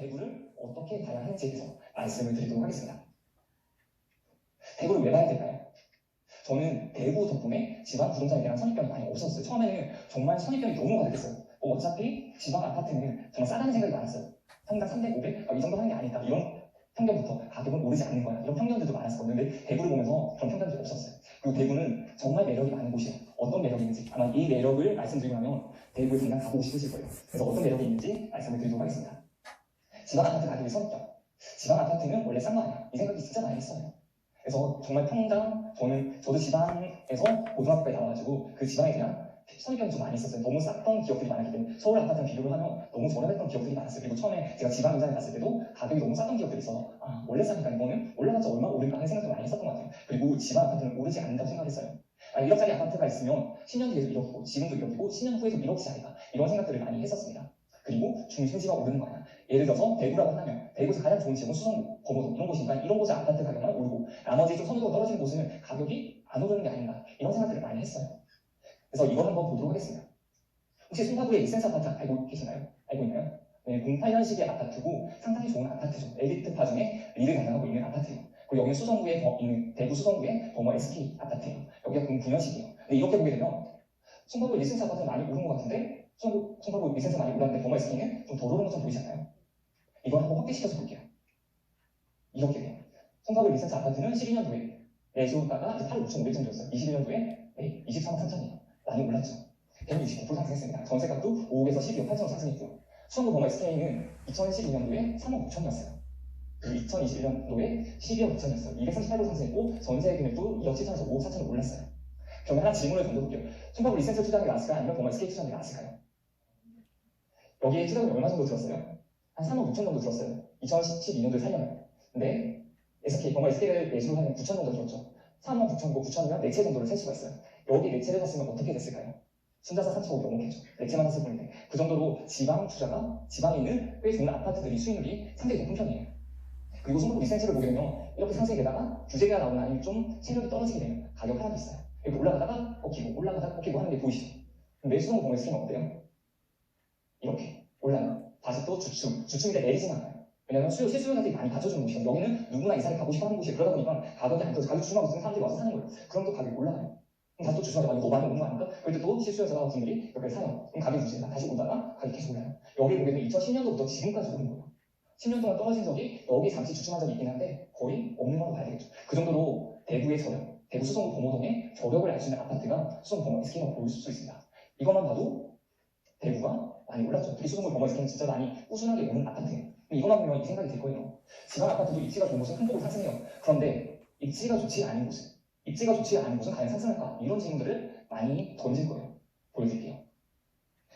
대구를 어떻게 봐야 하는지에 대해서 말씀을 드리도록 하겠습니다. 대구를 왜 봐야 될까요? 저는 대구 덕분에 지방 부동산에 대한 선입견이 많이 없었어요. 처음에는 정말 선입견이 너무 가득했어요. 어차피 지방 아파트는 정말 싸다는 생각이 많았어요. 평당 300, 500? 이 정도 하는 게 아닐까. 이런 편견부터 가격은 오르지 않는 거야. 이런 편견들도 많았었거든요. 근데 대구를 보면서 그런 편견들이 없었어요. 그리고 대구는 정말 매력이 많은 곳이에요. 어떤 매력이 있는지 아마 이 매력을 말씀드리고 나면 대구에 당장 가보고 싶으실 거예요. 그래서 어떤 매력이 있는지 말씀을 드리도록 하겠습니다. 지방 아파트 가격의 선입견. 지방 아파트는 원래 싼 거 아니야. 이 생각이 진짜 많이 했어요. 그래서 정말 평당 저도 지방에서 고등학교까지 나와가지고 그 지방에 대한 선입견이 좀 많이 있었어요. 너무 쌌던 기억들이 많았기 때문에 서울 아파트랑 비교를 하면 너무 저렴했던 기억들이 많았어요. 그리고 처음에 제가 지방 이사를 갔을 때도 가격이 너무 쌌던 기억들이 있어서 원래 싸니까 이거는 올라갔자 얼마 오른가 하는 생각도 많이 했었던 것 같아요. 그리고 지방 아파트는 오르지 않는다고 생각했어요. 1억짜리 아파트가 있으면 10년 뒤에도 1억이고 지금도 1억이고 10년 후에도 1억이지 않을까 이런 생각들을 많이 했었습니다. 그리고 중심지가 오르는 거 아니야. 예를 들어서 대구라고 하면 대구에서 가장 좋은 지역은 수성구, 범어동 이런 곳이니까 이런 곳의 아파트 가격만 오르고 나머지 좀 선호도가 떨어지는 곳은 가격이 안 오르는 게 아닌가 이런 생각들을 많이 했어요. 그래서 이걸 한번 보도록 하겠습니다. 혹시 송파구의 리센스 아파트 알고 계시나요? 알고 있나요? 네, 08년식의 아파트고 상당히 좋은 아파트죠. 엘리트파 중에 리를 담당하고 있는 아파트예요. 그리고 여기는 수성구에 있는 대구 수성구의 범어 SK 아파트예요. 여기가 09년식이에요. 근데 이렇게 보게 되면 송파구 리센스 아파트는 많이 오른 것 같은데 송파구 리센스 많이 올랐는데 범어 SK는 좀 덜 오른 것처럼 보이지 않나요? 이걸 한번 확대시켜서 볼게요. 이렇게 돼요. 송파구 리센스 아파트는 12년도에 매수가가 8억 5,500 정도였어요. 21년도에 23억 3천이에요. 많이 올랐죠. 169% 상승했습니다. 전세값도 5억에서 12억 8천으로 상승했고요. 수성구 범어 SK는 2012년도에 3억 6천이었어요. 그리고 2021년도에 12억 6천이었어요. 238% 상승했고 전세 금액도 2억 7천에서 5억 4천으로 올랐어요. 그러면 하나 질문을 던져볼게요. 송파구 리센스 투자한 게 나았을까요? 아니면 범어 SK 투자한 게 나았을까요? 여기에 투자금이 얼마 정도 들었어요? 한 3억 6천 정도 들었어요. 2012년도에 살려면. 근데 범어 SK를 매수를 하면 9천 정도 들었죠. 3억 9천이고 9천이면 매체 정도를 살 수가 있어요. 여기 매체를 샀으면 어떻게 됐을까요? 신자산 3천억이 넘었겠죠. 매체만 샀을 뿐인데 그 정도로 지방 투자가 지방에 있는 꽤 좋은 아파트들이 수익률이 상당히 높은 편이에요. 그리고 송파구 리센스를 보게 되면 이렇게 상승이 되다가 규제가 나오나 아니면 좀 체력이 떨어지게 되면 가격 하락이 있어요. 이렇게 올라가다가 꺾이고 올라가다가 꺾이고 하는 게 보이시죠? 근데 수성구 범어 SK는 어때요? 이렇게 올라요. 다시 또 주춤인데 내리진 않아요. 왜냐면 실수요자들이 많이 받쳐주는 곳이에요. 여기는 누구나 이사를 가고 싶어 하는 곳이에요. 그러다 보니까 가격이 안 떠서 가격 주춤하고 있으면 사람들이 와서 사는 거예요. 그럼 또 가격이 올라가요. 그럼 다시 또 주춤하다가 너무 많이 오는 거 아닙니까? 그럴 때 또 실수요자 분들이 여기를 사요. 그럼 가격이 유지된다. 다시 오다가 가격이 계속 올라요. 여기 보게 되면 2010년도부터 지금까지 오는 거예요. 10년 동안 떨어진 적이 여기 잠시 주춤한 적이 있긴 한데 거의 없는 걸로 봐야 되겠죠. 그 정도로 대구의 저력, 대구 수성구 범어동의 저력을 알 수 있는 아파트가 수성구 범어 SK라고 볼 수 있습니다. 이것만 봐도 대구가 많이 올랐죠. 특히 수성구 범어 SK는 진짜 많이 꾸준하게 오는 아파트예요. 이것만 보면 이 생각이 들 거예요. 지방 아파트도 입지가 좋은 곳은 큰 폭으로 상승해요. 그런데 입지가 좋지 않은 곳은 과연 상승할까? 이런 질문들을 많이 던질 거예요. 보여드릴게요.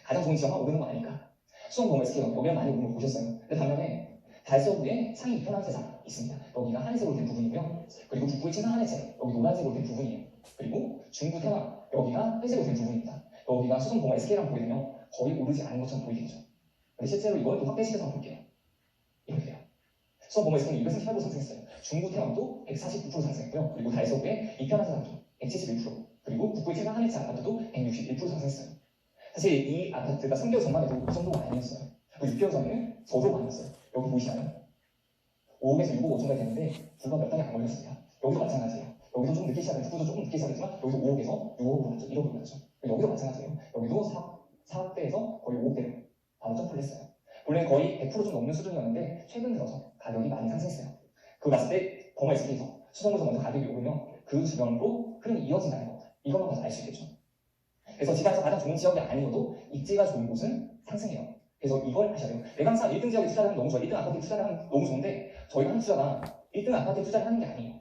가장 좋은 지역만 오르는 거 아닐까? 수성구 범어 SK가 여기는 많이 오른 걸 보셨어요. 근데 반면에 달서구에 상위 이편한 세상 있습니다. 여기가 하늘색으로 된 부분이고요. 그리고 북구의青山 하늘색, 여기 노란색으로 된 부분이에요. 그리고 중구 태왕, 여기가 회색으로 된 부분입니다. 여기가 수성구 범어 SK랑 보게 되면 거의 오르지 않은 것처럼 보이겠죠. 근데 실제로 이걸 또 확대시켜서 볼게요. 이렇게 돼요. 수성구 범어 SK는 238% 상승했어요. 중구 태왕도 149% 상승했고요. 그리고 달서구의 이편한 세상도 171%, 그리고 북구의青山 하늘색 아파트도 161% 상승했어요. 사실 이 아파트가 3개월 전만 해도 이 정도가 아니었어요. 6개월 전에는 저 정도 아니었어요. 여기 보이시나요? 5억에서 6억 5천까지 됐는데 불과 몇 달이 안 걸렸습니다. 여기도 마찬가지예요. 여기도 좀 늦게 시작했죠. 북구도 조금 늦게 시작했지만 여기서 5억에서 6억으로 갔죠. 1억으로 갔죠. 여기도 마찬가지예요. 여기도 4억대에서 거의 5억대로 바로 점프를 했어요. 원래는 거의 100% 좀 넘는 수준이었는데 최근 들어서 가격이 많이 상승했어요. 그거 봤을 때 범어 SK에서 수성구에서 먼저 가격이 오르면 그 주변으로 흐름이 이어진다는 거, 이것만 봐서 알 수 있겠죠. 그래서 지방에서 가장 좋은 지역이 아니어도 입지가 좋은 곳은 상승해요. 그래서 이걸 하셔야 돼요. 내가 항상 1등 지역에 투자를 하면 너무 좋아요. 1등 아파트에 투자를 하면 너무 좋은데 저희가 하는 투자가 1등 아파트에 투자를 하는 게 아니에요.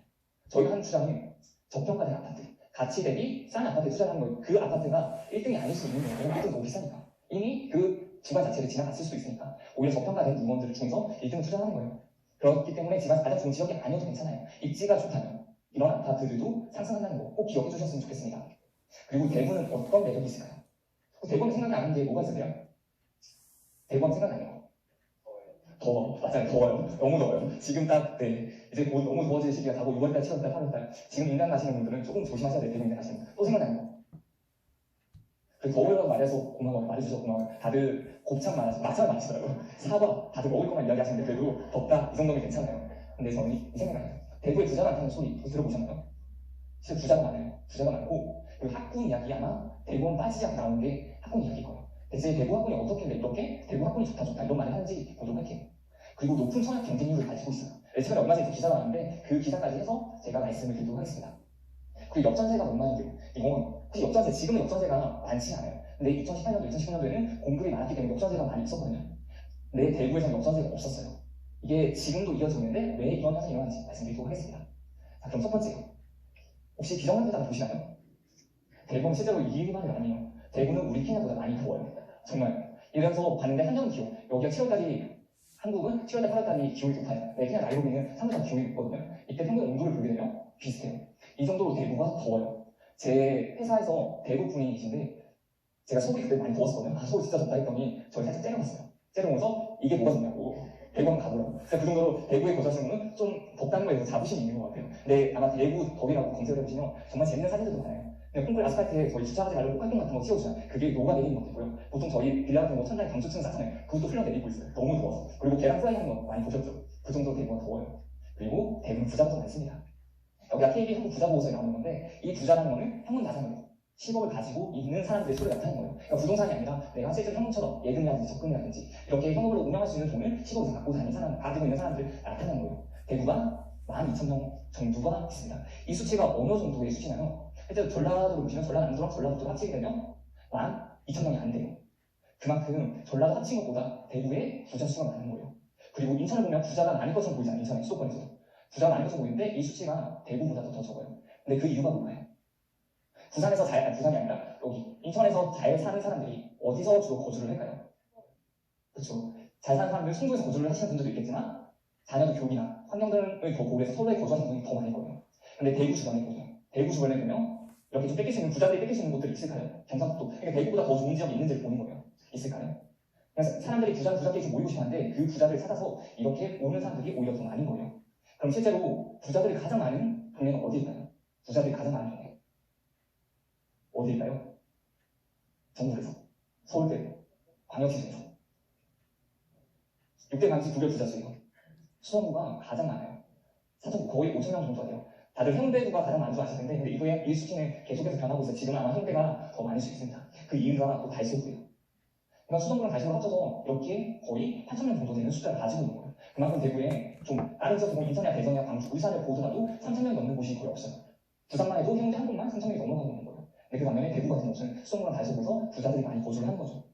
저희가 하는 투자는 저평가된 아파트, 가치 대비 싼 아파트에 투자를 하는 거예요. 그 아파트가 1등이 아닐 수 있는 거예요. 왜냐면 1등 너무 비싸니까. 이미 그 구간 자체를 지나갔을 수도 있으니까 오히려 저평가된 물건들을 중에서 1등을 투자하는 거예요. 그렇기 때문에 지방 가장 좋은 지역이 아니어도 괜찮아요. 입지가 좋다면 이런 아파트들도 상승한다는 거 꼭 기억해 주셨으면 좋겠습니다. 그리고 대구는 어떤 매력이 있을까요? 대구는 생각이 나는 게 뭐가 있을까요? 대구는 생각나는 거. 더워요. 맞아요. 더워요. 너무 더워요. 지금 딱, 이제 곧 너무 더워질 시기가 다고 6월달, 7월달, 8월달. 지금 인간 가시는 분들은 조금 조심하셔야 돼요. 대구 인간 가시는 분. 또 생각나는 거. 더워요라고 말해주셔서 고마워요. 다들 곱창 많아서 마찰 많았어요. 사과 다들 먹을 것만 이야기하시는데 그래도 덥다 이 정도면 괜찮아요. 근데 저는 이 생각이 나요. 대구에 부자가 많다는 소리 들어보셨나요? 실제 부자가 많아요. 부자가 많고 그리고 학군 이야기 아마 대구는 빠지지 않고 나오는 게 학군 이야기일 거예요. 대체 대구 학군이 어떻게 이렇게 대구 학군이 좋다 좋다 이런 말을 하는지 보도록 할게요. 그리고 높은 청약 경쟁률을 가지고 있어요. 최근에 얼마 전에 기사가 나왔는데 그 기사까지 해서 제가 말씀을 드리도록 하겠습니다. 그리고 역전세가 뭔 말인데요? 이건 혹시 역전세, 지금은 역전세가 많지 않아요. 근데 2018년도, 2019년도에는 공급이 많았기 때문에 역전세가 많이 있었거든요. 근데 대구에서는 역전세가 없었어요. 이게 지금도 이어지고 있는데 왜 이런 현상이 일어나는지 말씀드리도록 하겠습니다. 자, 그럼 첫 번째요. 혹시 비정규직자 보시나요? 대구는 실제로 이기만이 아니에요. 대구는 우리 케냐보다 많이 더워요. 정말. 이래서 봤는데 한정 기후. 여기가 7월까지 한국은 7월달 8월까지 기온이 높아요. 네, 케냐 나이로비는 3월까지 기온이 높거든요. 이때 평균 온도를 보게 되면 비슷해요. 이 정도로 대구가 더워요. 제 회사에서 대구 분이신데 제가 서울이 그때 많이 더웠었거든요. 아, 서울 진짜 덥다 했더니 저를 살짝 째려봤어요. 째려보면서 이게 뭐가 좋냐고. 대구 한번 가보라고. 그 정도로 대구에 거주하시는 분은 좀 덥다는 거에 대해서 자부심이 있는 것 같아요. 근데 아마 대구 덕이라고 검색을 해보시면 정말 재밌는 사진들도 많아요. 근데 콘크리트 아스팔트에 저희 주차하지 말고 활동 같은 거 씌워주잖아요. 그게 녹아내리는 것들고요. 보통 저희 빌라 같은 거 천장에 강수층 쌓잖아요. 그것도 흘러내리고 있어요. 너무 더워서. 그리고 계란 프라이 하는 거 많이 보셨죠? 그 정도로 대구가 더워요. 그리고 대구는 부자도 많습니다. 여기가 KB 한국 부자보고서에 나오는 건데 이 부자라는 거는 현금 나사입니다. 10억을 가지고 있는 사람들의 소리가 나타나는 거예요. 그러니까 부동산이 아니라 내가 실제로 현금처럼 예금이라든지 적금이라든지 이렇게 현금으로 운영할 수 있는 돈을 10억 이상 갖고 다니는 사람, 가지고 있는 사람들 나타나는 거예요. 대구가 12,000명 정도가 있습니다. 이 수치가 어느 정도의 수치나요? 실제 전라도를 보시면 전라남도랑 전라북도를 합치게 되면 12,000명이 안 돼요. 그만큼 전라도 합친 것보다 대구의 부자 수가 많은 거예요. 그리고 인천을 보면 부자가 많을 것처럼 보이잖아요. 인천의 수도권에서도. 부자가 많을 것처럼 보이는데 이 수치가 대구보다도 더 적어요. 근데 그 이유가 뭔가요? 부산이 아니라 여기 인천에서 잘 사는 사람들이 어디서 주로 거주를 할까요? 그렇죠. 잘 사는 사람들 송도에서 거주를 하시는 분들도 있겠지만 자녀도 교육이나 환경 등을 더 고려해서 서울에 거주하시는 분이 더 많을 거예요. 근데 대구 주변에 보면 대구 주변에 보면 이렇게 좀 뺏길 수 있는 부자들이 뺏길 수 있는 곳들이 있을까요? 경상북도. 그러니까 대구보다 더 좋은 지역이 있는지를 보는 거예요. 있을까요? 그래서 사람들이 부자끼리 모이고 싶어 하는데 그 부자를 찾아서 이렇게 오는 사람들이 오히려 더 많은 거예요. 그럼 실제로 부자들이 가장 많은 동네는 어디일까요? 부자들이 가장 많은 동네. 어디일까요? 전국에서. 서울대, 광역시 중에서. 6대 강시 9개 부자수예요. 수성구가 가장 많아요. 사천 거의 5,000명 정도가 돼요. 다들 현대구가 가장 많은 줄 아실 텐데, 근데 이거의 이 수치는 계속해서 변하고 있어요. 지금 아마 현대가 더 많을 수 있습니다. 그 이유가 또 달서구예요. 그러니까 수성구랑 달서구를 합쳐서 이렇게 거의 8,000명 정도 되는 숫자를 가지고 있는 거예요. 그만큼 대구에 좀 다른 지역 보면 인천이나 대전이나 광주, 울산을 보더라도 3,000명이 넘는 곳이 거의 없어요. 부산만 해도 해운대 한 곳만 3,000명이 넘어가고 있는 거예요. 근데 그 반면에 대구 같은 곳은 수성구랑 달서구에서 부자들이 많이 거주를 하는 거죠.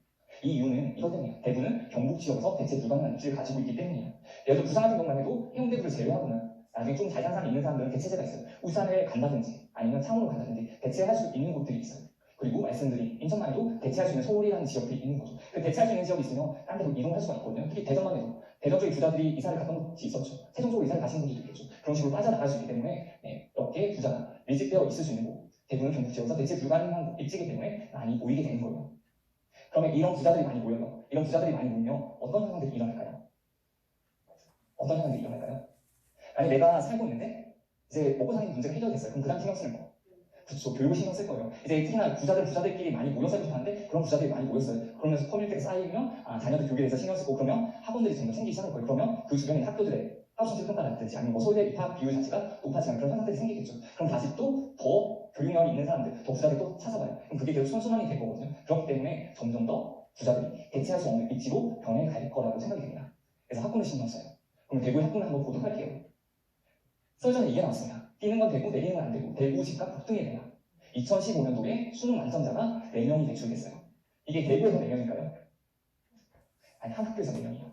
이 이유는 이것 때문이에요. 대구는 경북 지역에서 대체 불가능한 입지를 가지고 있기 때문이에요. 예를 들어 부산 같은 경우만 해도 해운대구를 제외하고는 나중에 좀 잘 사는 사람이 있는 사람들은 대체제가 있어요. 울산을 간다든지 아니면 창원을 간다든지 대체할 수 있는 곳들이 있어요. 그리고 말씀드린 인천만 해도 대체할 수 있는 서울이라는 지역들이 있는 거죠. 그 대체할 수 있는 지역이 있으면 딴 데로 이동할 수가 있거든요. 특히 대전만 해도 대전 쪽에 부자들이 이사를 갔던 곳이 있었죠. 세종 쪽으로 이사를 가시는 분들도 있겠죠. 그런 식으로 빠져나갈 수 있기 때문에 이렇게 부자가 밀집되어 있을 수 있는 곳. 대구는 경북 지역에서 대체 불가능한 입지이기 때문에 많이 모이게 되는 거예요. 그러면 이런 부자들이 많이 모여요. 이런 부자들이 많이 모이면 어떤 현상들이 일어날까요? 어떤 현상들이 일어날까요? 아니 내가 살고 있는데 이제 먹고 사는 문제가 해결됐어요. 그럼 그 다음 신경 쓰는 거. 그렇죠. 교육을 신경 쓸 거예요. 이제 특히나 부자들끼리 많이 모여 살고 싶었는데 그런 부자들이 많이 모였어요. 그러면서 커뮤니티가 쌓이면 자녀들 교육에 대해서 신경 쓰고 그러면 학원들이 점점 생기기 시작할 거예요. 그러면 그 주변에 학교들의 학업성취 평가라든지 아니면 뭐 서울대 입학 비율 자체가 높아지는 그런 현상들이 생기겠죠. 그럼 다시 또 더 교육열이 있는 사람들, 더 부자들이 또 찾아봐요. 그럼 그게 계속 선순환이 될 거거든요. 그렇기 때문에 점점 더 부자들이 대체할 수 없는 입지로 변해갈 거라고 생각이 됩니다. 그래서 학군을 신경 써요. 그럼 대구의 학군을 한번 보도록 할게요. 설전에 이게 나왔습니다. 뛰는 건 되고 내리는 건 안 되고 대구 집값 폭등에 대한 2015년도에 수능 만점자가 4명이 배출됐어요. 이게 대구에서 4명인가요? 아니 한 학교에서 4명이에요.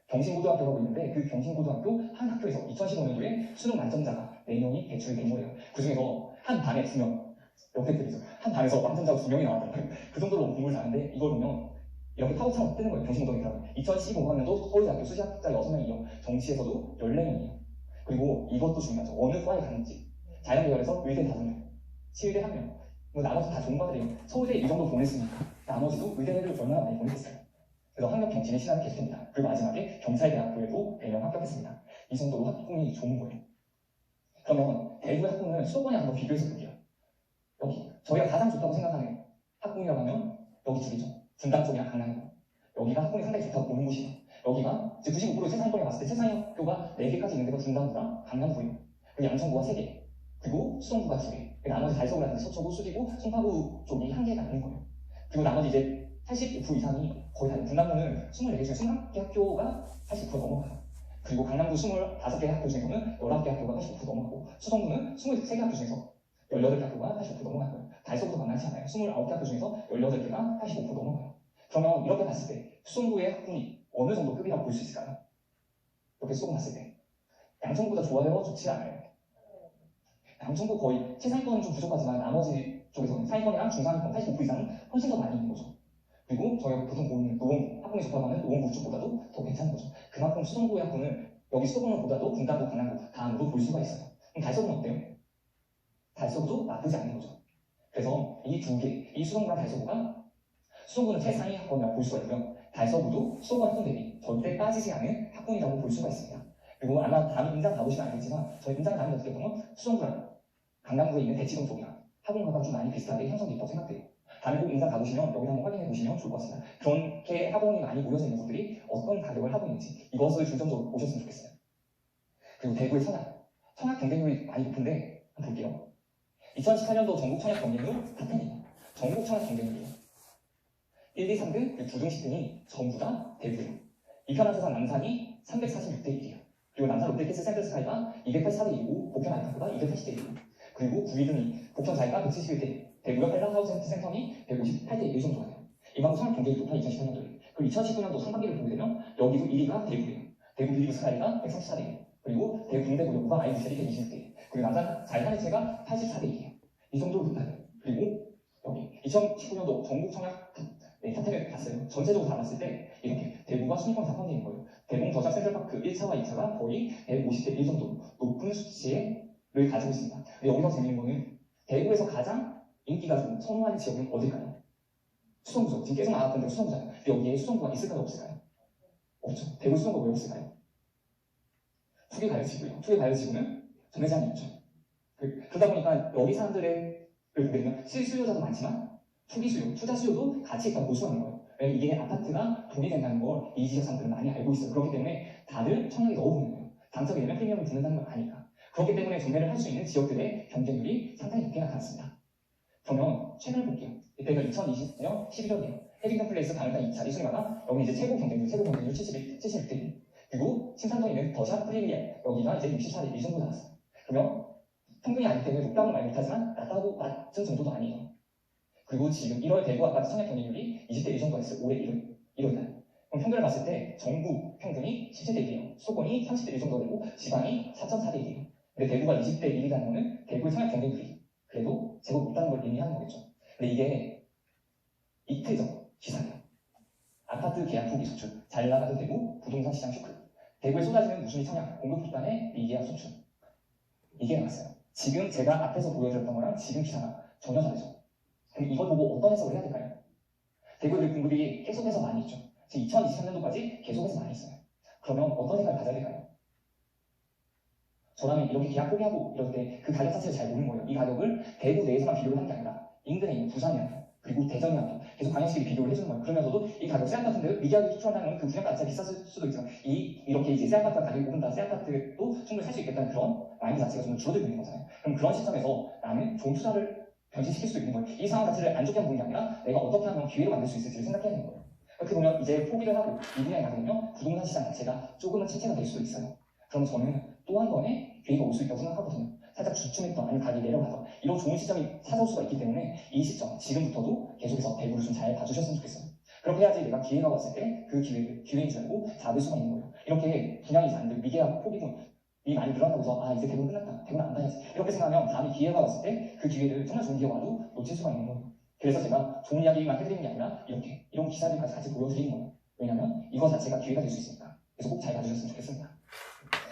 경신고등학교라고 있는데 그 경신고등학교 한 학교에서 2015년도에 수능 만점자가 4명이 배출이 된 거예요. 그 중에서 한 반에 2명, 옆에 때리죠. 한 반에서 만점자가 2명이 나왔더라고요. 그 정도로 공부를 잘하는데 이걸 보면 이렇게 타고타고 뜨는 거예요. 경신고등학교. 2015학년도 서울대학교 수시학자 6명이요. 정치에서도 14명이에요. 그리고 이것도 중요하죠. 어느 과에 갔는지. 자연계열에서 의대 5명, 치의대 1명. 뭐 나머지 다 좋은 과들이에요. 서울대 이 정도 보냈으니까 나머지도 의대를 얼마나 많이 보냈겠어요. 그래서 학력 경진의 시간이 계속됩니다. 그리고 마지막에 경찰대학교에도 4명 합격했습니다. 이 정도로 학군이 좋은 거예요. 그러면 대구의 학군을 수도권에 한번 비교해서 볼게요. 여기 저희가 가장 좋다고 생각하는 학군이라고 하면 여기 둘이죠. 분당 쪽이랑 강남이고 여기가 학군이 상당히 좋다고 보는 곳이에요. 여기가 이제 95%의 최상위권에 갔을 때 최상위학교가 4개까지 있는 데가 중당구랑 강남구예요. 그리고 양천구가 3개, 그리고 수성구가 2개, 나머지 달서구라든지 서초구, 수지구, 송파구 쪽이 1개가 있는 거예요. 그리고 나머지 이제 85% 이상이 거의 다 분당구는 24개 중에 21개 학교가 80% 넘어가요. 그리고 강남구 25개 학교 중에서는 11개 학교가 80% 넘어가고 수성구는 23개 학교 중에서 18개 학교가 80% 넘어가고요. 달서구도 만만치 않아요. 29개 학교 중에서 18개가 85% 넘어가요. 그러면 이렇게 봤을 때 수성구의 학군이 어느 정도 급이라고 볼 수 있을까요? 이렇게 수성 봤을 때 양천구보다 좋아요? 좋지 않아요? 양천구 거의 최상위권은 좀 부족하지만 나머지 쪽에서는 상위권이랑 중상위권 85% 이상은 훨씬 더 많이 있는 거죠. 그리고 저희가 보통 보는 노원구, 학군이 좋다고 하는 노원구 쪽보다도 더 괜찮은 거죠. 그만큼 수성구의 학군은 여기 수도권보다도 분당구, 강남구, 다음으로 볼 수가 있어요. 그럼 달서구는 어때요? 달서구도 나쁘지 않은 거죠. 그래서 이 두 개, 이 수성구랑 달서구가 수성구는 최상위 학군이라고 볼 수가 있고요. 달서구도 수도권 학군 대비 절대 빠지지 않은 학군이라고 볼 수가 있습니다. 그리고 아마 다음 인장 가보시면 알겠지만 저희 인장 다음에 어떻게 보면 수성구랑 강남구에 있는 대치동 쪽이랑 학군과가 좀 많이 비슷하게 형성되어 있다고 생각돼요. 다음에 꼭 인장 가보시면 여기 한번 확인해 보시면 좋을 것 같습니다. 그렇게 학원이 많이 모여져 있는 곳들이 어떤 가격을 하고 있는지 이것을 중점적으로 보셨으면 좋겠어요. 그리고 대구의 청약 경쟁률이 많이 높은데 한번 볼게요. 2018년도 전국 청약 경쟁률 탑10이에요. 전국 청약 경쟁률이에요. 1, 2, 3등, 그리고 2등, 10등이 전부 다 대구예요. 이편한 세상 남산이 346대 1이에요. 그리고 남산 롯데캐슬 센터스카이가 284대 1이고 복현 아이파크가 280대 1이에요. 그리고 9위등이 복현 자이가 171대 1, 대구역 헬라하우스 센텀이 158대 1 정도가 돼요. 이만큼 청약 경쟁이 높아 2018년도에. 그리고 2019년도 상반기를 보게 되면 여기도 1위가 대구예요. 대구 빌리브 스카이가 134대 1, 그리고 대구 국대고등부가 아이비셀이 126대 1, 그리고 남산 자이하네체가 84대 1이에요. 이 정도로 높아요. 그리고 여기 2019년도 전국 청약 탑10을 봤어요. 전체적으로 다 봤을 때 이렇게 대구가 순위권 4번째인 거예요. 대봉 더샵 센트럴파크 1차와 2차가 거의 150대 1 정도 높은 수치를 가지고 있습니다. 근데 여기서 재밌는 거는 대구에서 가장 인기가 좀 선호하는 지역은 어딜까요? 수성구죠. 지금 계속 나왔던 데가 수성구잖아요. 근데 여기에 수성구가 있을까요? 없을까요? 없죠. 대구 수성구가 왜 없을까요? 투기 가열지구예요. 투기 가열지구는 전매제한이 있죠. 그러다 보니까 여기 사람들의 보면 실수요자도 많지만 투기 수요, 투자 수요도 같이 있다고 볼 수가 있는 거예요. 왜냐면 이게 아파트가 돈이 된다는 걸 이 지역 사람들은 많이 알고 있어요. 그렇기 때문에 다들 청약에 넣어보는 거예요. 당첨이 되면 프리미엄을 붙는다는 걸 아니까. 그렇기 때문에 구매를 할 수 있는 지역들의 경쟁률이 상당히 높게 나타났습니다. 그러면 최근을 볼게요. 이때가 2020년 11월이에요. 해빙턴 플레이스 다음달 2차 1순위가 여기 이제 최고 경쟁률 76대 1. 그리고 신산동에 있는 더샵 프리미엄 여기가 이제 64대 1 정도 나왔어요. 그러면 평균이 아니기 때문에 높다고 말 못하지만 낮다고 낮은 정도도 아니에요. 그리고 지금 1월 대구 아파트 청약 경쟁률이 20대 1 정도 됐어요. 올해 1월달. 그럼 평균을 봤을 때 전국 평균이 17대 1이에요. 수도권이 30대 1 정도 되고 지방이 4.4대 1이에요. 근데 대구가 20대 1이라는 거는 대구의 청약 경쟁률이 그래도 제법 높다는 걸 의미하는 거겠죠. 근데 이게 이틀적 기사예요. 아파트 계약 후기 소출, 잘 나가던 대구 부동산 시장 쇼크, 대구에 쏟아지는 무순위 청약, 공급 기반의 미계약 소출, 이게 나왔어요. 지금 제가 앞에서 보여드렸던 거랑 지금 기사가 전혀 다르죠. 그럼 이걸 보고 어떤 해석을 해야 될까요? 대구의 공급이 계속해서 많이 있죠. 지금 2023년도까지 계속해서 많이 있어요. 그러면 어떤 생각을 가져야 될까요? 저라면 이렇게 계약 포기하고 이럴 때 그 가격 자체를 잘 모르는 거예요. 이 가격을 대구 내에서만 비교를 하는 게 아니라 인근에 있는 부산이랑 그리고 대전이랑 계속 방역식이 비교를 해주는 거예요. 그러면서도 이 가격 새 아파트인데 미계약이 수출한다는 건 그 분양가 자체가 비쌌을 수도 있지만 이렇게 이제 새 아파트 가격이 오른다 새 아파트도 충분히 살 수 있겠다는 그런 마인드 자체가 좀 줄어들고 있는 거잖아요. 그럼 그런 시점에서 나는 좋은 투자를 변신시킬 수 있는 거예요. 이 상황 자체를 안 좋게 하는 게 아니라 내가 어떻게 하면 기회를 만들 수 있을지를 생각해야 되는 거예요. 그렇게 보면 이제 포기를 하고 이 분야에 나가면 부동산 시장 자체가 조금은 침체가 될 수도 있어요. 그럼 저는 또 한 번의 기회가 올 수 있다고 생각하거든요. 살짝 주춤했던 아니면 가격이 내려가던 이런 좋은 시점이 찾아올 수가 있기 때문에 이 시점, 지금부터도 계속해서 대구를 좀 잘 봐주셨으면 좋겠어요. 그렇게 해야지 내가 기회가 왔을 때 그 기회를 기회인 줄 알고 잡을 수가 있는 거예요. 이렇게 분양이 잘 안 되고 미계약 포기금이 많이 늘어난다고 해서 아 이제 대구는 끝났다. 대구는 안 가야지. 이렇게 생각하면 다음에 기회가 왔을 때 그 기회를 정말 좋은 기회가 와도 놓칠 수가 있는 거예요. 그래서 제가 좋은 이야기만 해드리는 게 아니라 이렇게 이런 기사들까지 같이 보여드리는 거예요. 왜냐하면 이거 자체가 기회가 될 수 있으니까. 그래서 꼭 잘 봐주셨으면 좋겠습니다.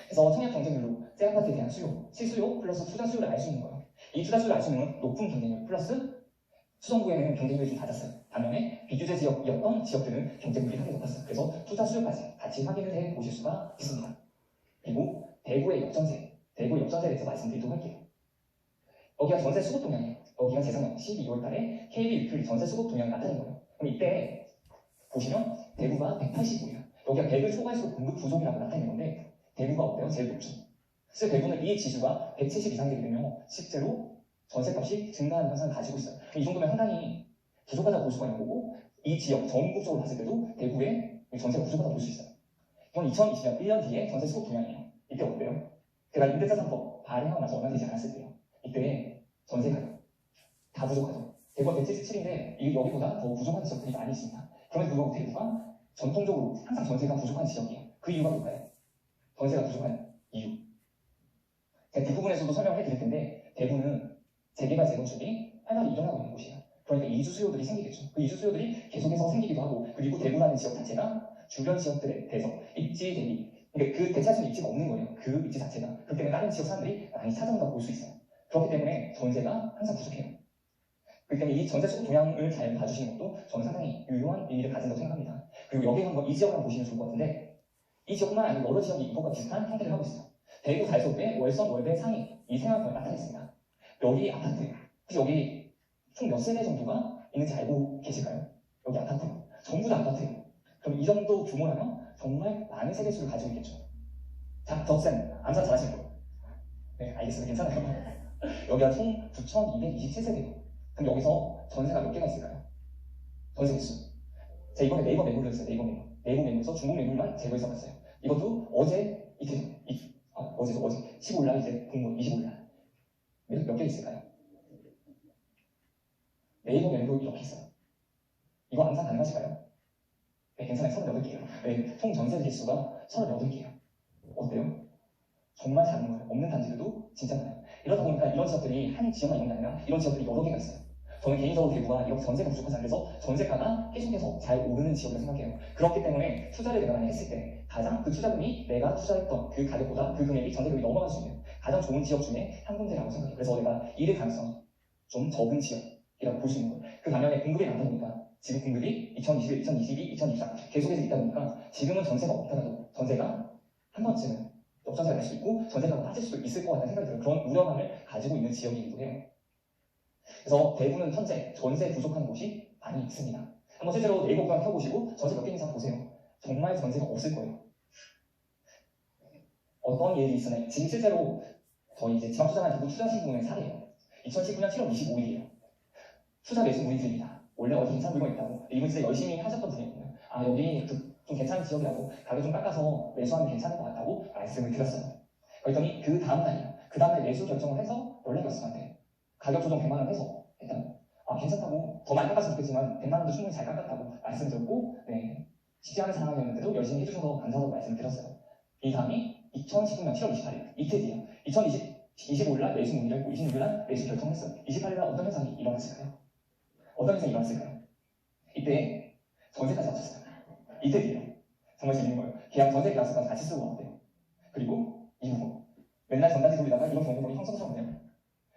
그래서 청약 경쟁률로 새 아파트에 대한 수요, 실수요 플러스 투자 수요를 알 수 있는 거예요. 이 투자 수요를 알 수 있는 건 높은 경쟁률 플러스 수성구에는 경쟁률이 좀 낮았어요. 반면에 비규제 지역이었던 지역들은 경쟁률이 상당히 높았어요. 그래서 투자 수요까지 같이 확인을 해 보실 수가 있습니다. 그리고 대구의 역전세에 대해서 말씀드리도록 할게요. 여기가 전세 수급 동향이에요. 여기가 재작년 12월 달에 KB 위클리 전세 수급 동향이 나타낸 거예요. 그럼 이때 보시면 대구가 185예요. 여기가 100을 초과할수록 공급 부족이라고 나타내는 건데 대구가 어때요? 제일 높죠. 실제 대구는 이 지수가 170 이상이 되게 되면 실제로 전세값이 증가하는 현상을 가지고 있어요. 이 정도면 상당히 부족하다고 볼 수가 있는 거고 이 지역 전국적으로 봤을 때도 대구의 전세가 부족하다고 볼 수 있어요. 이건 2020년 1년 뒤에 전세 수급 동향이에요. 이때 어때요? 제가 임대차 3법 발행하고 나서 얼마 되지 않았을 때요. 이때 전세 가격 다 부족하죠. 대구가 177인데 여기보다 더 부족한 지역들이 많이 있습니다. 그럼에도 불구하고 대구가 전통적으로 항상 전세가 부족한 지역이에요. 그 이유가 뭘까요? 전세가 부족한 이유. 제가 뒷부분에서도 설명을 해드릴 텐데 대구는 재개발 재건축이 활발히 일어나고 있는 곳이에요. 그러니까 이주 수요들이 생기겠죠. 그 이주 수요들이 계속해서 생기기도 하고 그리고 대구라는 지역 자체가 주변 지역들에 대해서 입지 대비 그러니까 그 대체할 수 있는 입지가 없는 거예요. 그 입지 자체가. 그렇기 때문에 다른 지역 사람들이 많이 찾아온다고 볼 수 있어요. 그렇기 때문에 전세가 항상 부족해요. 그렇기 때문에 이 전세 수급 동향을 잘 봐주시는 것도 저는 상당히 유효한 의미를 가진다고 생각합니다. 그리고 여기 한번 이 지역 한번 보시면 좋을 것 같은데 이 지역뿐만 아니고 여러 지역이 이것과 비슷한 형태를 하고 있어요. 대구 달서구의 월선 월배 상위 이 생활권을 나타냈습니다. 여기 아파트 혹시 여기 총 몇 세대 정도가 있는지 알고 계실까요? 여기 아파트 전부 다 아파트예요. 그럼 이 정도 규모라면 정말 많은 세대 수를 가지고 있겠죠. 자, 덕쌤 암산 잘하시는 분. 네, 알겠습니다. 괜찮아요. 여기가 총 9,227세대예요. 그럼 여기서 전세가 몇 개가 있을까요? 전세 개수. 제가 이번에 네이버 매물을 했어요. 네이버 매물에서 중국 매물만 제거해서 봤어요. 이것도 어제 어제 15일날 이제 공모 25일날 몇 개 있을까요? 네이버 매물도 이렇게 있어요. 이거 암산 가능하실까요? 네, 괜찮아요. 38개예요. 네, 총 전세 개수가 38개예요. 어때요? 정말 작은 거예요. 없는 단지들도 진짜 많아요. 이러다 보니까 이런 지역들이 한 지역만 있는 게 아니라 이런 지역들이 여러 개가 있어요. 저는 개인적으로 대구가 이렇게 전세가 부족하지 않아서 전세가가 계속해서 잘 오르는 지역이라고 생각해요. 그렇기 때문에 투자를 내가 많이 했을 때 가장 그 투자금이 내가 투자했던 그 가격보다 그 금액이 전세금이 넘어갈 수 있는 가장 좋은 지역 중에 한 군데라고 생각해요. 그래서 내가 이를 가능성이 좀 적은 지역이라고 볼 수 있는 거예요. 그 반면에 공급이 많다 보니까 지금 공급이 2021, 2022, 2024 계속해서 있다 보니까 지금은 전세가 없더라도 전세가 한 번쯤은 역전세가 날 수 있고 전세가 빠질 수도 있을 것 같다는 생각이 들어요. 그런 우려감을 가지고 있는 지역이기도 해요. 그래서 대구는 현재 전세 부족한 곳이 많이 있습니다. 한번 실제로 네이버 구간 켜보시고 전세 몇 개인지 한번 보세요. 정말 전세가 없을 거예요. 어떤 예를 있으나 지금 실제로 저희 이제 지방투자만 대구 투자신분의 사례예요. 2019년 7월 25일이에요. 투자 매수 문의드립니다. 원래 어디 괜찮은 물건 있다고 이분 진짜 열심히 하셨던 분이거든요. 아 여기 좀 괜찮은 지역이라고 가격 좀 깎아서 매수하면 괜찮을 것 같다고 말씀을 드렸어요. 그랬더니 그 다음날이에요. 그 다음날 매수 결정을 해서 연락이 왔어요. 저한테. 가격 조정 100만 원 해서 일단 괜찮다고 더 많이 깎았으면 좋겠지만 100만 원도 충분히 잘 깎았다고 말씀드렸고 네, 쉽지 않은 상황이었는데도 열심히 해주셔서 감사하다고 말씀드렸어요. 이 다음이 2019년 7월 28일 이틀 뒤에요. 25일날 매수 문의를 했고 26일날 매수 결정했어요. 28일날 어떤 현상이 일어났을까요? 어떤 현상이 일어났을까요? 이때 전세까지 합쳤어요. 이틀 뒤에요. 정말 재밌는 거예요. 계약 전세 계약서까지 같이 쓰고 왔대요. 그리고 이 부분 맨날 전단지 돌리다가 이런 경우가 형성스럽네요.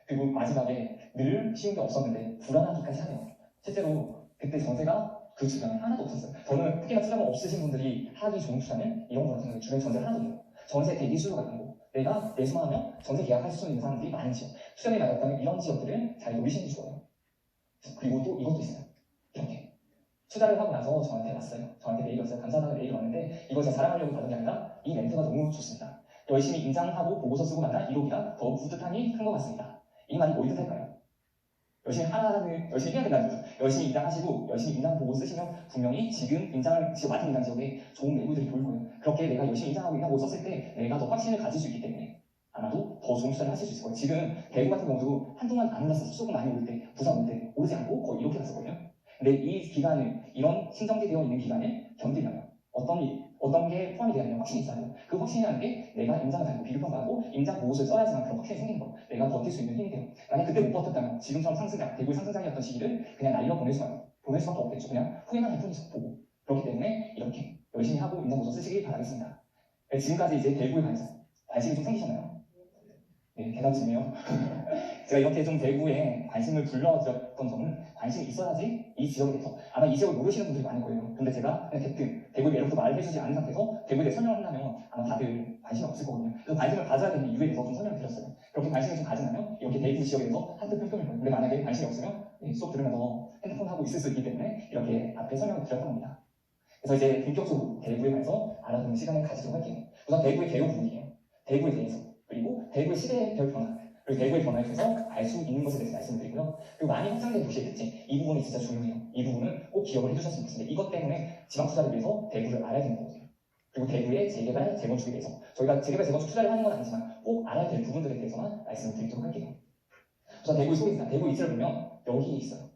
그리고 마지막에 늘 쉬운 게 없었는데 불안하기까지 하네요. 실제로 그때 전세가 그 주변에 하나도 없었어요. 저는 특히나 투자금 없으신 분들이 하기 좋은 투자는 이런 거라고 생각해요. 주변에 전세 하나도 없어요. 전세 대기 수요가 있는 거. 내가 매수만 하면 전세 계약할 수 있는 사람들이 많은 지역. 투자금이 많았다면 이런 지역들을 잘 노리시는 게 좋아요. 그리고 또 이것도 있어요. 이렇게. 투자를 하고 나서 저한테 왔어요. 저한테 메일이 왔어요. 감사하다는 메일이 왔는데 이걸 제가 자랑하려고 받은 게 아니라 이 멘트가 너무 좋습니다. 열심히 인장하고 보고서 쓰고 만난 1호기가 더 뿌듯하니 큰 것 같습니다. 이 말이 뭘 뜻할까요? 열심히 해야 된다는 거죠. 열심히 인장하시고 열심히 인장 보고 쓰시면 분명히 지금 맡은 인장 지역에 좋은 매물들이 보일 거예요. 그렇게 내가 열심히 인장하고 인장 보고 썼을 때 내가 더 확신을 가질 수 있기 때문에 아마도 더 좋은 투자를 하실 수 있을 거예요. 지금 대구 같은 경우도 한동안 안 올랐어요. 수도권 많이 오를 때, 부산 올 때 오르지 않고 거의 이렇게 갔었거든요. 근데 이 기간을 이런 신정되어 있는 기간을 견디려면 어떤 게 포함이 되어 있냐면 확신이 있어야 돼요. 그 확신이라는 게 내가 임장을 달고 비교평가하고 임장 보고서를 써야지만 그런 확신이 생기는 거예요. 내가 버틸 수 있는 힘이 돼요. 만약 그때 못 버텼다면 지금처럼 대구의 상승장이었던 시기를 그냥 날려 보낼 수밖에 없겠죠. 그냥 후회만 할 뿐이죠. 보고. 그렇기 때문에 이렇게 열심히 하고 임장 보고서 쓰시길 바라겠습니다. 지금까지 이제 대구에 관심이 좀 생기셨나요? 네, 대답이네요. 제가 이렇게 좀 대구에 관심을 불러드렸던 점은 관심이 있어야지 이 지역에 대해서 아마 이 지역을 모르시는 분들이 많을 거예요. 근데 제가 그냥 대뜸 대구의 매력도 말을 해주지 않은 상태에서 대구에 대해 설명을 한다면 아마 다들 관심이 없을 거거든요. 그래서 관심을 가져야 되는 이유에 대해서 좀 설명을 드렸어요. 그렇게 관심을 좀 가진다면 이렇게 대구 지역에 대해서 한뜻 뿅뿅일 거예요. 근데 만약에 관심이 없으면 수업 들으면서 핸드폰 하고 있을 수 있기 때문에 이렇게 앞에 설명을 드렸던 겁니다. 그래서 이제 본격적으로 대구에 관해서 알아보는 시간을 가지도록 할게요. 우선 대구의 개요 부분이에요. 대구에 대해서, 그리고 대구의 시대별 변화, 그리고 대구의 변화에 대해서 알 수 있는 것에 대해서 말씀을 드리고요. 그리고 많이 확장된 도시의 특징, 이 부분이 진짜 중요해요. 이 부분은 꼭 기억을 해주셨으면 좋겠는데, 이것 때문에 지방 투자를 위해서 대구를 알아야 되는 거거든요. 그리고 대구의 재개발, 재건축에 대해서 저희가 재개발, 재건축 투자를 하는 건 아니지만 꼭 알아야 될 부분들에 대해서만 말씀을 드리도록 할게요. 우선 대구의 소개입니다. 대구 위치를 보면 여기에 있어요.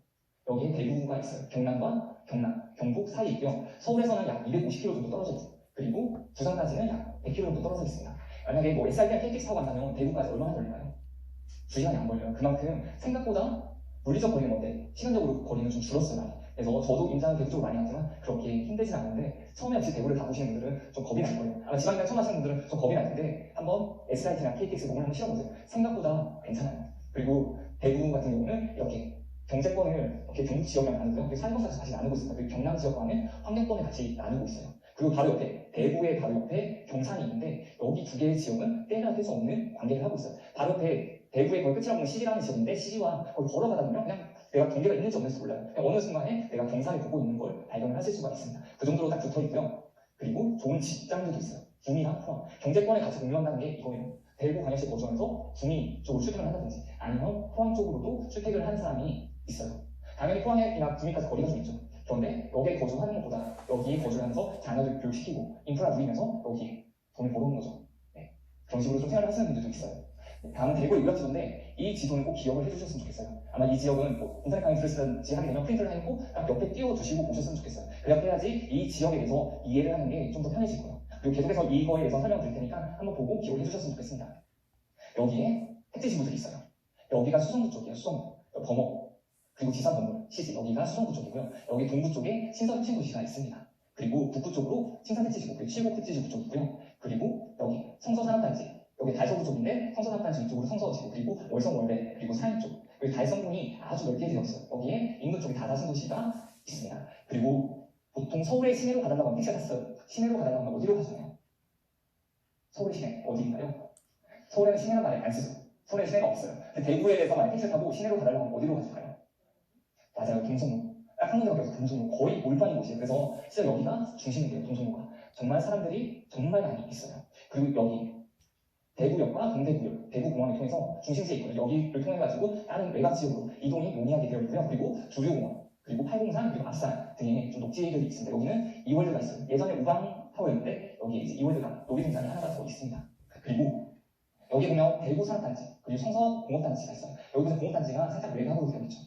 여기에 대구가 있어요. 경남과 경남, 경북 사이에 있고요. 서울에서는 약 250km 정도 떨어져 있어요. 그리고 부산까지는 약 100km 정도 떨어져 있습니다. 만약에 뭐 SRT나 KTX 타고 간다면 대구까지 얼마나 걸릴까요? 2시간이 안 걸려요. 그만큼 생각보다 물리적 거리는 어때? 시간적으로 거리는 좀 줄었어요. 많이. 그래서 저도 임장은 대구 쪽으로 많이 갔지만 그렇게 힘들진 않은데, 처음에 혹시 대구를 가보시는 분들은 좀 겁이 날 거예요. 아마 지방이나 처음 하시는 분들은 좀 겁이 날 텐데 한번 SRT나 KTX 공을 한번 실어보세요. 생각보다 괜찮아요. 그리고 대구 같은 경우는 이렇게 경제권을 이렇게 경북 지역이랑 나누고요. 사회공사에서 같이 나누고 있습니다. 그리고 경남 지역과는 환경권을 같이 나누고 있어요. 그리고 바로 옆에, 대구의 바로 옆에 경산이 있는데, 여기 두 개의 지역은 떼어야 뗄 수 없는 관계를 하고 있어요. 바로 옆에 대구의 거의 끝이라고 하면 시지라는 지역인데, 시지와 거의 걸어가다 보면 그냥 내가 경계가 있는지 없는지 몰라요. 그냥 어느 순간에 내가 경산을 보고 있는 걸 발견을 하실 수가 있습니다. 그 정도로 딱 붙어 있고요. 그리고 좋은 직장들도 있어요. 구미랑 포항. 경제권을 같이 공유한다는 게 이거예요. 대구 광역시에 거주하면서 구미 쪽으로 출퇴근을 한다든지, 아니면 포항 쪽으로도 출퇴근을 하는 사람이 있어요. 당연히 포항이나 구미까지 거리가 좀 있죠. 그런데 여기에 거주하는 것보다 여기에 거주하면서 자녀들 교육시키고 인프라 누리면서 여기에 돈을 벌어오는 거죠. 네. 그런 식으로 좀 생활을 하시는 분들도 있어요. 다음은 대구의 유럽지도인데, 이 지도는 꼭 기억을 해주셨으면 좋겠어요. 아마 이 지역은 뭐 인터넷 강의 들으시든지 하게 되면 프린트를 해놓고 딱 옆에 띄워두시고 보셨으면 좋겠어요. 그렇게 해야지 이 지역에 대해서 이해를 하는 게 좀 더 편해질 거예요. 그리고 계속해서 이거에 대해서 설명드릴 테니까 한번 보고 기억을 해주셨으면 좋겠습니다. 여기에 택지 지구들이 있어요. 여기가 수성구 쪽이에요. 수성구, 범어, 그리고 지산 건물, 시지, 여기가 수성구 쪽이고요. 여기 동부 쪽에 신선 혁신도시가 있습니다. 그리고 북부 쪽으로青山택지지구, 그리고 칠곡 택지지구 쪽이고요. 그리고 여기 성서산업단지, 여기 달서구 쪽인데 성서산업단지 이쪽으로 성서지구, 그리고 월성 월배, 그리고 사인 쪽, 그리고 달성군이 아주 넓게 되어 있어요. 여기에 인도 쪽에 다다순도시가 있습니다. 그리고 보통 서울의 시내로 가달라고 하면 택시가 탔어요. 시내로 가달라고 하면 어디로 가잖아요? 서울의 시내 어디인가요? 서울에는 시내란 말을 안 쓰죠. 서울에 시내가 없어요. 근데 대구에서 만약 택시를 타고 시내로 가달라고 하면 어디로 가실까요? 맞아요. 동성로. 딱 한 군데밖에 없어요. 동성로. 거의 올바인 곳이에요. 그래서 진짜 여기가 중심이에요. 동성로가. 정말 사람들이 정말 많이 있어요. 그리고 여기 대구역과 동대구역, 대구공항을 통해서 중심지에 있거든요. 여기를 통해가지고 다른 외곽 지역으로 이동이 용이하게 되어 있고요. 그리고 주류공원, 그리고 팔공산, 그리고 아산 등의 좀 녹지들이 있습니다. 여기는 이월드가 있어요. 예전에 우방타워였는데 여기에 이제 이월드가 놀이동산이 하나가 더 있습니다. 그리고 여기 보면 대구 산업단지, 그리고 성서공업단지가 있어요. 여기서 공업단지가 살짝 외곽으로 되어 있죠.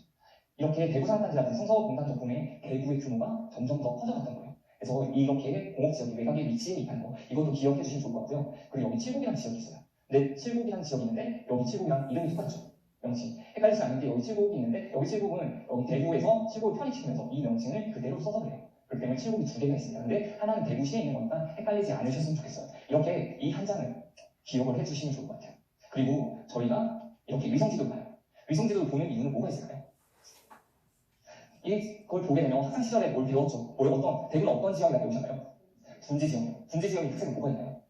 이렇게 대구 산업단지라든지 성서공단 덕분에 대구의 규모가 점점 더 커져갔던 거예요. 그래서 이렇게 공업지역이 외곽에 위치해 있다는 거, 이것도 기억해 주시면 좋을 것 같고요. 그리고 여기 칠곡이라는 지역이 있어요. 근데 칠곡이라는 지역이 있는데 여기 칠곡이랑 이름이 똑같죠. 명칭. 헷갈리지 않는 게, 여기 칠곡이 있는데 여기 칠곡은 여기 대구에서 칠곡을 편입시키면서 이 명칭을 그대로 써서 그래요. 그렇기 때문에 칠곡이 두 개가 있습니다. 근데 하나는 대구시에 있는 거니까 헷갈리지 않으셨으면 좋겠어요. 이렇게 이 한 장을 기억을 해주시면 좋을 것 같아요. 그리고 저희가 이렇게 위성지도를 봐요. 위성지도를 보는 이유는 뭐가 있을까요? 이걸 보게 되면 학창 시절에 뭘 배웠죠? 대구는 어떤 지역이라 배우셨나요? 분지 지역이요. 분지 지역이 특색이 뭐가 있나요?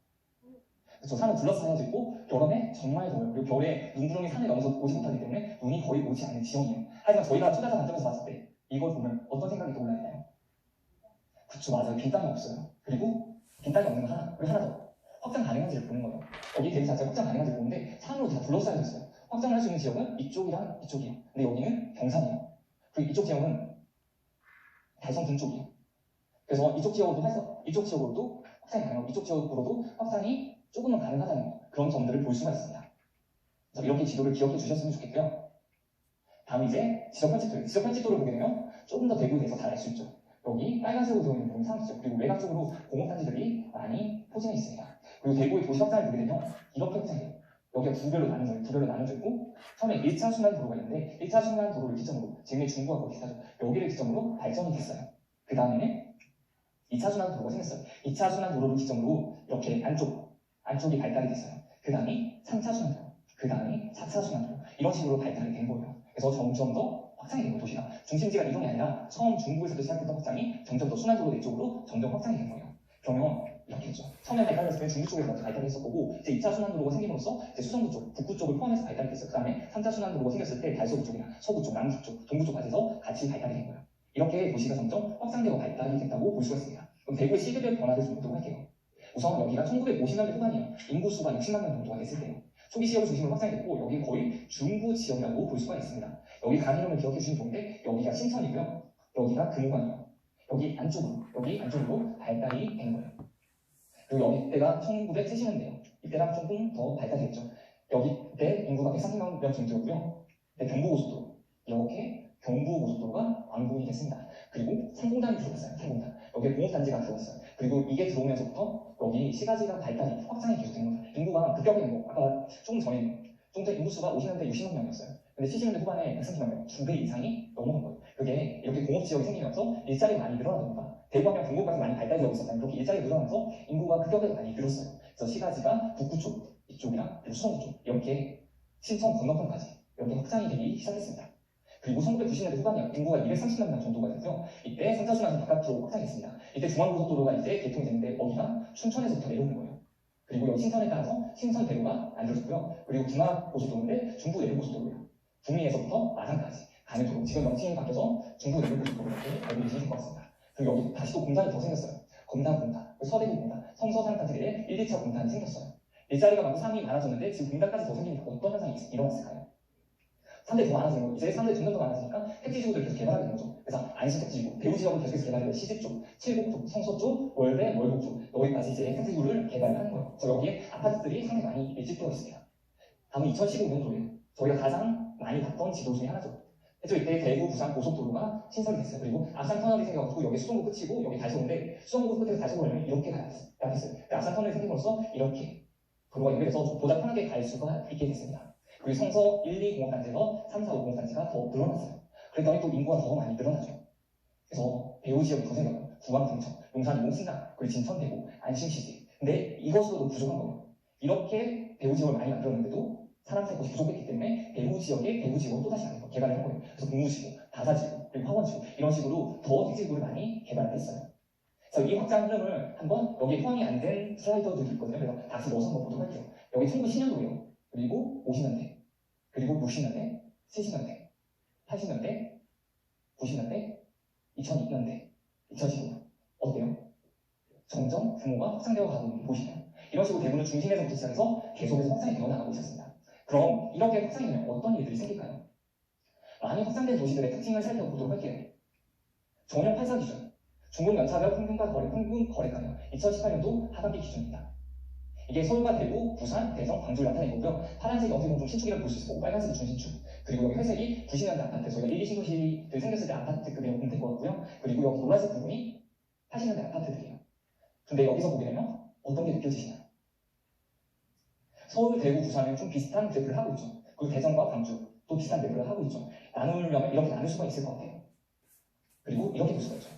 그렇죠. 산을 둘러싸여져 있고 여름에 정말 더워요. 그리고 겨울에 눈구름이 산을 넘어서 오지 못하기 때문에 눈이 거의 오지 않는 지역이에요. 하지만 저희가 투자자 관점에서 봤을 때 이걸 보면 어떤 생각이 떠올라있나요? 그쵸, 맞아요. 빈 땅이 없어요. 그리고 빈 땅이 없는 거 하나, 그리고 하나 더. 확장 가능한지를 보는 거예요. 여기 대구 자체가 확장 가능한지를 보는데 산으로 다 둘러싸여져 있어요. 확장을 할 수 있는 지역은 이쪽이랑 이쪽이에요. 근데 여기는 경산이에요. 그리고 이쪽 지역은 달성 동쪽이에요. 그래서 이쪽 지역으로도 확장이 가능하고 이쪽 지역으로도 확장이 조금은 가능하다는 그런 점들을 볼 수가 있습니다. 그래서 이렇게 지도를 기억해 주셨으면 좋겠고요. 다음 이제 지적 편집도를 보게 되면 조금 더 대구에 대해서 잘 알 수 있죠. 여기 빨간색으로 되어 있는 부분이 상수죠. 그리고 외곽적으로 공업단지들이 많이 포진해 있습니다. 그리고 대구의 도시 확장을 보게 되면 이렇게 확장해요. 여기가 두 별로 나눠져 있고, 처음에 1차 순환도로가 있는데 1차 순환도로를 기점으로, 지금의 중구가 거의 비슷하죠. 여기를 기점으로 발전이 됐어요. 그 다음에는 2차 순환도로가 생겼어요. 2차 순환도로를 기점으로 이렇게 안쪽이 발달이 됐어요. 그 다음이 3차 순환도로, 그 다음이 4차 순환도로, 이런 식으로 발달이 된 거예요. 그래서 점점 더 확장이 된 거예요. 도시가 중심지가 이동이 아니라 처음 중구에서도 시작했던 확장이 점점 더 순환도로 내쪽으로 점점 확장이 된 거예요. 그러면 이렇게 했죠. 처음에 발달했을 때 중구 쪽에서 먼저 발달을 했었고, 이제 2차 순환도로가 생김으로써 이제 수성구 쪽, 북구 쪽을 포함해서 발달이 됐어요. 그 다음에 3차 순환도로가 생겼을 때 달서구 쪽이나 서구 쪽, 남구 쪽, 동구 쪽까지 해서 같이 발달이 된 거예요. 이렇게 도시가 점점 확장되고 발달이 된다고 볼 수가 있습니다. 그럼 대구의 시대별 변화를 좀 보도록 할게요. 우선 여기가 1950년대 후반이에요. 인구수가 60만 명 정도가 됐을 때요. 초기 지역을 중심으로 확장됐고 여기 거의 중부 지역이라고 볼 수가 있습니다. 여기 간 이름을 기억해 주시면 좋은데 여기가 신천이고요. 여기가 금호관이에요. 여기 안쪽으로 발달이 된 거예요. 그리고 여기 이때가 1970년대예요. 이때랑 조금 더 발달이 됐죠. 여기 때 인구가 130만 명 정도였고요. 경부고속도로 이렇게 경부고속도로가 완공이 됐습니다. 그리고 상공단이 들어갔어요. 상공단. 여기에 공업단지가 들어왔어요. 그리고 이게 들어오면서부터 여기 시가지가 발달이 확장이 계속된 겁니다. 인구가 급격히 아까 조금 전에 인구수가 50년대 60만 명이었어요. 근데 70년대 후반에 130만 명, 2배 이상이 넘어간 거예요. 그게 이렇게 공업지역이 생기면서 일자리가 많이 늘어나다 대구하면 공급까지 많이 발달되고 있었다면 그렇게 일자리가 늘어나면서 인구가 급격하게 많이 늘었어요. 그래서 시가지가 북구 쪽 이쪽이랑 그리고 수성구 쪽 이렇게 신천 건너편까지 이렇게 확장이 되기 시작했습니다. 그리고 1990년대 후반에 인구가 230만 명 정도가 됐고요. 이때 선착순환선 바깥으로 확장했습니다. 이때 중앙고속도로가 이제 개통이 됐는데 여기가 춘천에서부터 내려오는 거예요. 그리고 여기 신천에 따라서 신천대로가 만들어졌고요. 그리고 중화고속도로인데 중부내륙고속도로예요. 구미에서부터 마산까지 가는 도로. 지금 명칭이 바뀌어서 중부내륙고속도로 이렇게 알고 계시면 될 것 같습니다. 그리고 여기 다시 또 공단이 더 생겼어요. 검단공단, 서대구 공단, 성서산까지 1, 2차 공단이 생겼어요. 일자리가 많고 사람이 많아졌는데 지금 공단까지 더 생기니까 어떤 현상이 일어났을까요? 사람들이 더 많아지는 거, 이제 사람들이 점점 더 많아지니까 택지지구들을 계속 개발하게 되는 거죠. 그래서 안시 택지지구, 대구 지역을 계속해서 개발해요. 시집 쪽, 칠곡 쪽, 성서 쪽, 월배, 월곡 쪽 여기까지 이제 택지지구를 개발하는 거예요. 그래서 여기에 아파트들이 상당히 많이 밀집되어 있습니다. 다음은 2015년도에요. 저희가 가장 많이 봤던 지도 중에 하나죠. 그래서 이때 대구, 부산 고속도로가 신설이 됐어요. 그리고 앞산 터널이 생겨가지고 여기 수성구 끝이고 여기 달서구인데 수성구 끝에서 달서구 가려면 이렇게 가야 됐어요. 앞산 터널이 생김으로써 이렇게 도로가 연결해서 보다 편하게 갈 수가 있게 됐습니다. 그리고 성서 1, 2 공업단지에서 3, 4, 5 공업단지가 더 늘어났어요. 그랬더니 또 인구가 더 많이 늘어나죠. 그래서 배후 지역이 더 생겨요. 구암, 등천, 용산, 이공, 신당, 그리고 진천, 대구, 안심, 시지. 근데 이것으로도 부족한 거예요. 이렇게 배후 지역을 많이 만들었는데도 사람 살 곳이 부족했기 때문에 배후 지역을 또다시 개발을 한 거예요. 그래서 동구지구, 다사지구, 그리고 화원지구 이런 식으로 더 택지구를 많이 개발을 했어요. 그래서 이 확장 흐름을 한번 여기 포함이 안 된 슬라이더들이 있거든요. 그래서 다시 넣어서 한번 보도록 할게요. 여기 1910년도예요. 그리고 50년대, 그리고 60년대, 70년대, 80년대, 90년대, 2002년대, 2015년. 어때요? 점점 규모가 확장되어 가고 있는 게 보시나요? 이런 식으로 대구는 중심에서부터 시작해서 계속해서 확장이 되어 나가고 있었습니다. 그럼 이렇게 확장이 되면 어떤 일들이 생길까요? 많이 확장된 도시들의 특징을 살펴보도록 할게요. 전용 8사 기준, 중국 연차별 평균 거래가요. 2018년도 하반기 기준입니다. 이게 서울과 대구, 부산, 대전, 광주를 나타낸 거고요. 파란색이 어떻게 보면 좀 신축이라고 볼 수 있고 빨간색이 중신축. 그리고 여기 회색이 90년대 아파트, 저희가 1, 2 신도시들 생겼을 때 아파트급이라고 보면 될 것 같고요. 그리고 여기 노란색 부분이 80년대 아파트들이에요. 근데 여기서 보게 되면 어떤 게 느껴지시나요? 서울, 대구, 부산은 좀 비슷한 그래프를 하고 있죠. 그리고 대전과 광주 또 비슷한 그래프를 하고 있죠. 나누려면 이렇게 나눌 수가 있을 것 같아요. 그리고 이렇게 볼 수가 있죠.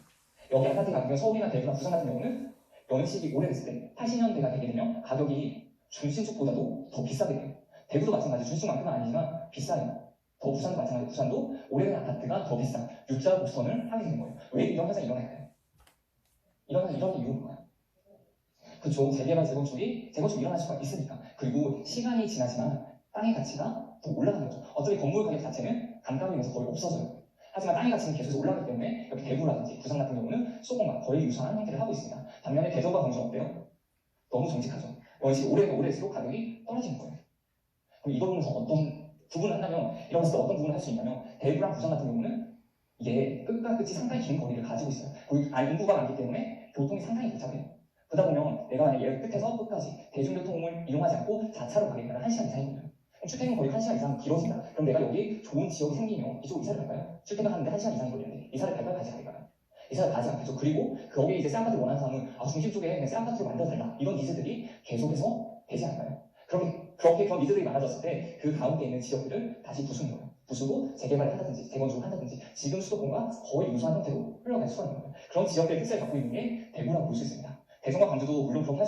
여기 아파트 가격은 서울이나 대구나 부산 같은 경우는 연식이 오래됐을 때 80년대가 되게 되면 가격이 중신축보다도 더 비싸게 돼요. 대구도 마찬가지 중신축만큼은 아니지만 비싸요. 더 부산도 마찬가지 부산도 오래된 아파트가 더 비싼 U자 곡선을 하게 되는 거예요. 왜 이런 현상이 일어날까요? 이런 이유는 뭐예요? 그렇죠. 재개발 재건축이 일어날 수가 있으니까. 그리고 시간이 지나지만 땅의 가치가 더 올라가는 거죠. 어차피 건물 가격 자체는 감가로 인해서 거의 없어져요. 하지만 땅의 가치는 계속해서 올라가기 때문에 여기 대구라든지 부산 같은 경우는 수도권과 거의 유사한 형태를 하고 있습니다. 반면에 대전과 광주는 어때요? 너무 정직하죠. 연식이 오래될수록 가격이 떨어지는 거예요. 그럼 이걸 보면서 어떤 부분을 한다면 이런 것을 어떤 부분을 할 수 있냐면 대구랑 부산 같은 경우는 이게 끝과 끝이 상당히 긴 거리를 가지고 있어요. 그리고 인구가 많기 때문에 교통이 상당히 복잡해요. 그러다 보면 내가 만약 얘를 끝에서 끝까지 대중교통을 이용하지 않고 자차로 가겠다면 1시간 이상이거든요. 출퇴근 거리가 1시간 이상 길어진다. 그럼 내가 여기 좋은 지역이 생기면 이쪽으로 이사를 갈까요? 출퇴근하는데 1시간 이상이 걸리는데 이사를 갈까요? 가지 않을까요? 이사를 가지 않겠죠. 그리고 거기에 이제 새 아파트를 원하는 사람은 중심 쪽에 그냥 새 아파트를 만들어달라. 이런 니즈들이 계속해서 되지 않을까요? 그렇게 그런 니즈들이 많아졌을 때 그 가운데 있는 지역들을 다시 부수는 거예요. 부수고 재개발을 한다든지 재건축을 한다든지 지금 수도권과 거의 유사한 형태로 흘러갈 수가 있는 거예요. 그런 지역들의 특색을 갖고 있는 게 대구라고 볼 수 있습니다. 대전과 광주도 물론 그렇게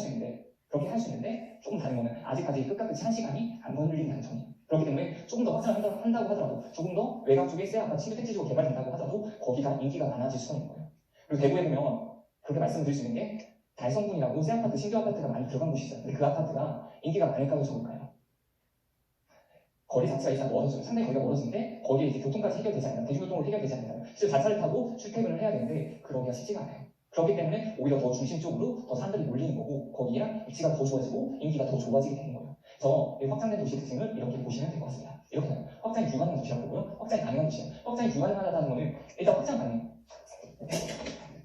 할 수 있는데 조금 다른 거는 아직까지 끝과 끝이 1시간이 안 걸린다는 점이에요. 그렇기 때문에 조금 더 확장을 한다고 하더라도 조금 더 외곽 쪽에 새 아파트 신규 택지지구 개발된다고 하더라도 거기가 인기가 많아질 수가 있는 거예요. 그리고 대구에 보면 그렇게 말씀드릴 수 있는 게 달성군이라고 새 아파트, 신규 아파트가 많이 들어간 곳이 있어요. 근데 그 아파트가 인기가 많을까요? 적을까요? 거리 자체가 일단 멀어져요. 상당히 거리가 멀어지는데 거기에 이제 교통까지 해결되지 않나요? 대중교통으로 해결되지 않나요? 실제 자차를 타고 출퇴근을 해야 되는데 그러기가 쉽지가 않아요. 그렇기 때문에 오히려 더 중심 쪽으로 더 사람들이 몰리는 거고 거기에 위치가 더 좋아지고 인기가 더 좋아지게 되는 거예요. 그래서 이 확장된 도시의 특징을 이렇게 보시면 될 것 같습니다. 이렇게 해요. 확장이 불가능한 도시라고 보고요. 확장이 가능한 도시예요. 확장이 불가능하다는 거는 일단 확장 가능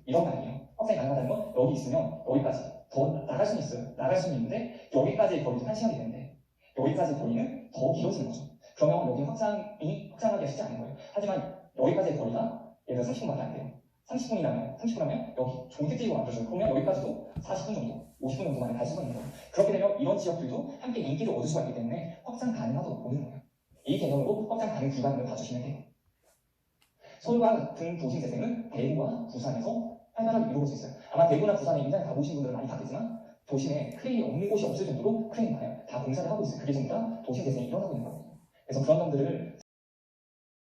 이런 말이에요. 확장이 가능하다는 건 여기 있으면 여기까지 더 나갈 수는 있어요. 나갈 수는 있는데 여기까지의 거리도 1시간이 되는데 여기까지 거리는 더 길어지는 거죠. 그러면 여기는 확장하기가 쉽지 않은 거예요. 하지만 여기까지의 거리가 예를 들어 30분밖에 안 돼요. 30분이라면 여기 종택지구가 만들어져요. 그러면 여기까지도 40분 정도, 50분 정도 만에 갈 수가 있는 거예요. 그렇게 되면 이런 지역들도 함께 인기를 얻을 수가 있기 때문에 확장 가능하다고 보는 거예요. 이 개념으로 확장 가능 불가능을 봐주시면 돼요. 서울과 같은 도심 재생은 대구와 부산에서 활발하게 이루어지고 있어요. 아마 대구나 부산에 임장 가보신 분들은 많이 봤겠지만 도심에 크레인이 없는 곳이 없을 정도로 크레인이 많아요. 다 공사를 하고 있어요. 그게 전부 다 도심 재생이 일어나고 있는 거거든요. 그래서 그런 점들을